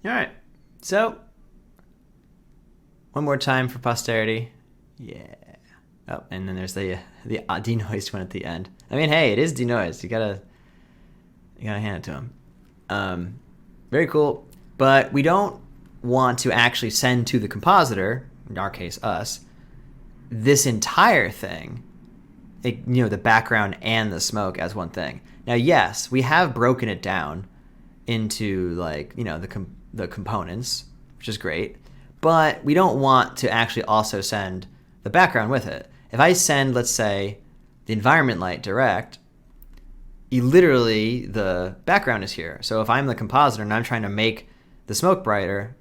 All right. So one more time for posterity. Yeah. Oh, and then there's the denoised one at the end. I mean, hey, it is denoised. You gotta hand it to him. Very cool. But we don't want to actually send to the compositor, in our case us, this entire thing, the background and the smoke as one thing. Now, yes, we have broken it down into the components, which is great, but we don't want to actually also send the background with it. If I send, let's say, the environment light direct, literally the background is here. So if I'm the compositor and I'm trying to make the smoke brighter,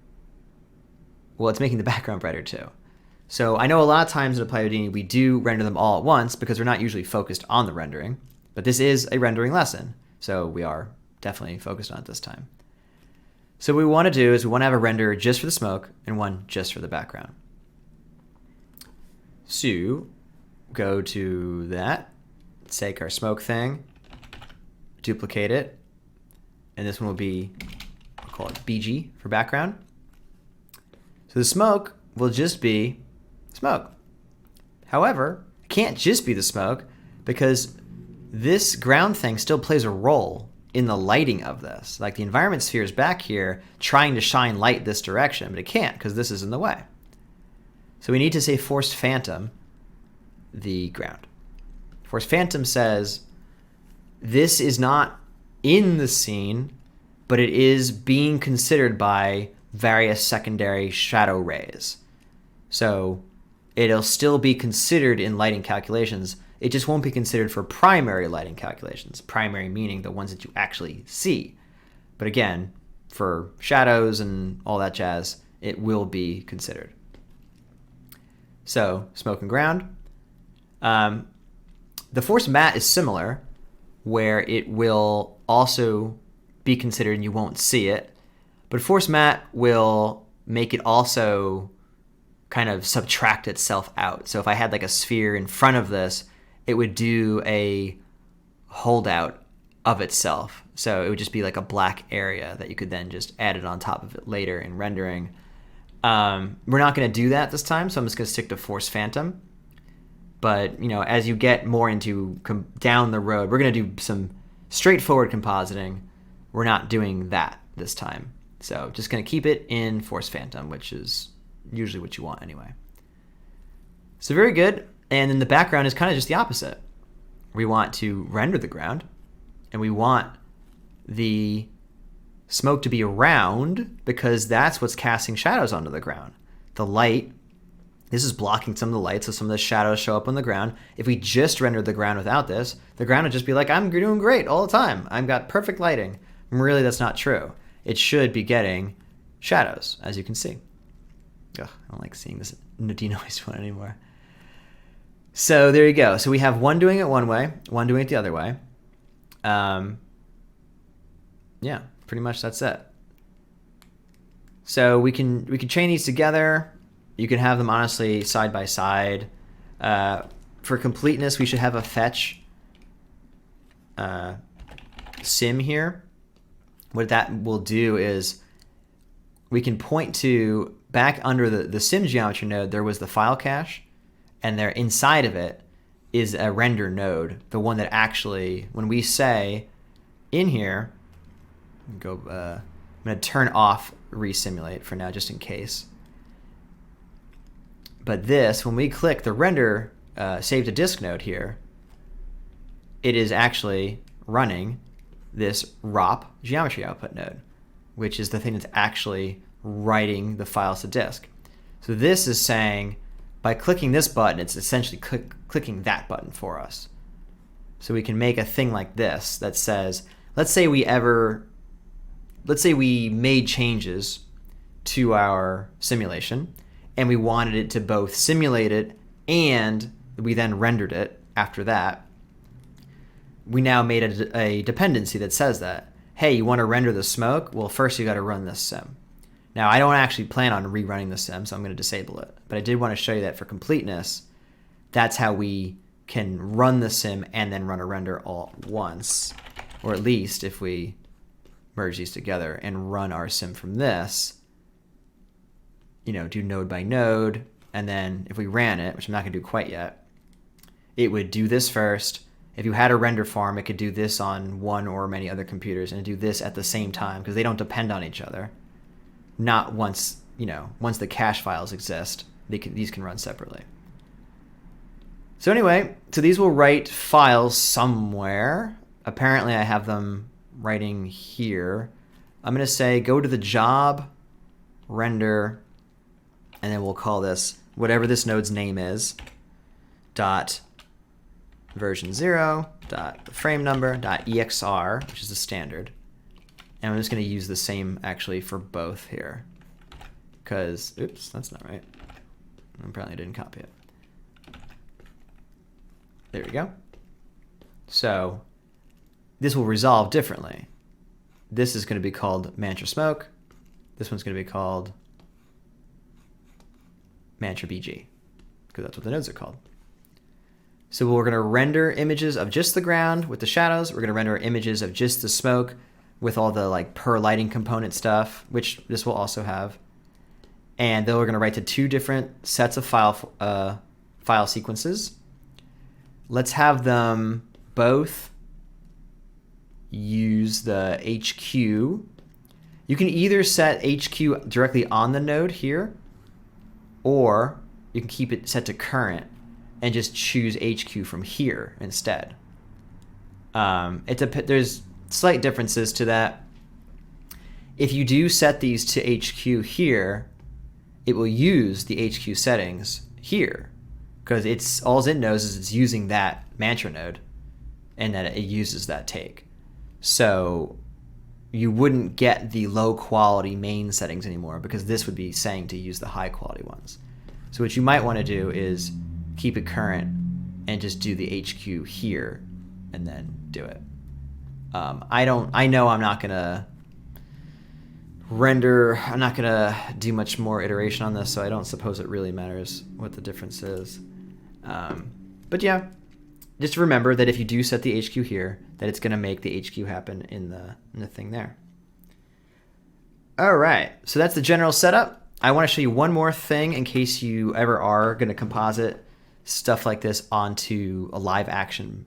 well, it's making the background brighter too. So I know a lot of times in Apply Houdini we do render them all at once because we're not usually focused on the rendering, but this is a rendering lesson, so we are definitely focused on it this time. So what we want to do is we want to have a render just for the smoke and one just for the background. So go to that, take our smoke thing, duplicate it, and this one will be, we'll call it BG for background. So the smoke will just be smoke. However, it can't just be the smoke because this ground thing still plays a role in the lighting of this. Like the environment sphere is back here trying to shine light this direction, but it can't because this is in the way. So we need to say forced phantom the ground. Forced phantom says this is not in the scene, but it is being considered by various secondary shadow rays. So it'll still be considered in lighting calculations. It just won't be considered for primary lighting calculations. Primary meaning the ones that you actually see. But again, for shadows and all that jazz, it will be considered. So smoke and ground. The force matte is similar, where it will also be considered and you won't see it. But force matte will make it also kind of subtract itself out. So if I had like a sphere in front of this, it would do a holdout of itself. So it would just be like a black area that you could then just add it on top of it later in rendering. We're not going to do that this time, so I'm just going to stick to force phantom. But as you get more into down the road, we're going to do some straightforward compositing. We're not doing that this time. So just going to keep it in force phantom, which is usually what you want anyway. So very good. And then the background is kind of just the opposite. We want to render the ground, and we want the smoke to be around because that's what's casting shadows onto the ground. The light, this is blocking some of the light, so some of the shadows show up on the ground. If we just rendered the ground without this, the ground would just be like, I'm doing great all the time. I've got perfect lighting. And really, that's not true. It should be getting shadows, as you can see. Ugh, I don't like seeing this denoised one anymore. So there you go. So we have one doing it one way, one doing it the other way. Yeah, pretty much that's it. So we can chain these together. You can have them honestly side by side. For completeness, we should have a fetch sim here. What that will do is we can point to back under the sim geometry node, there was the file cache, and there inside of it is a render node, the one that actually, when we say in here, I'm going to turn off resimulate for now just in case. But this, when we click the render save to disk node here, it is actually running this ROP geometry output node, which is the thing that's actually writing the files to disk. So this is saying, by clicking this button, it's essentially clicking that button for us. So we can make a thing like this that says, let's say we made changes to our simulation, and we wanted it to both simulate it and we then rendered it after that. We now made a dependency that says that, hey, you want to render the smoke? Well, first you got to run this sim. Now, I don't actually plan on rerunning the sim, so I'm going to disable it. But I did want to show you that for completeness, that's how we can run the sim and then run a render all at once. Or at least if we merge these together and run our sim from this, do node by node. And then if we ran it, which I'm not going to do quite yet, it would do this first. If you had a render farm, it could do this on one or many other computers and do this at the same time because they don't depend on each other. Not once, once the cache files exist, these can run separately. So anyway, so these will write files somewhere. Apparently I have them writing here. I'm going to say go to the job, render, and then we'll call this whatever this node's name is, dot version 0, dot the frame number, dot exr, which is the standard. And I'm just going to use the same actually for both here. Because, oops, that's not right. I probably didn't copy it. There we go. So this will resolve differently. This is going to be called Mantra Smoke. This one's going to be called Mantra BG, because that's what the nodes are called. So we're going to render images of just the ground with the shadows. We're going to render images of just the smoke with all the per lighting component stuff, which this will also have. And then we're going to write to two different sets of file sequences. Let's have them both use the HQ. You can either set HQ directly on the node here, or you can keep it set to current and just choose HQ from here instead. There's slight differences to that. If you do set these to HQ here, it will use the HQ settings here, because all it knows is it's using that mantra node and that it uses that take. So you wouldn't get the low quality main settings anymore, because this would be saying to use the high quality ones. So what you might want to do is keep it current and just do the HQ here and then do it. I know I'm not gonna I'm not gonna do much more iteration on this, so I don't suppose it really matters what the difference is. But yeah, just remember that if you do set the HQ here, that it's gonna make the HQ happen in the thing there. All right, so that's the general setup. I want to show you one more thing in case you ever are gonna composite stuff like this onto a live action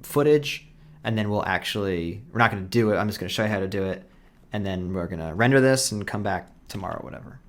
footage, and then we're not gonna do it. I'm just gonna show you how to do it, and then we're gonna render this and come back tomorrow, whatever.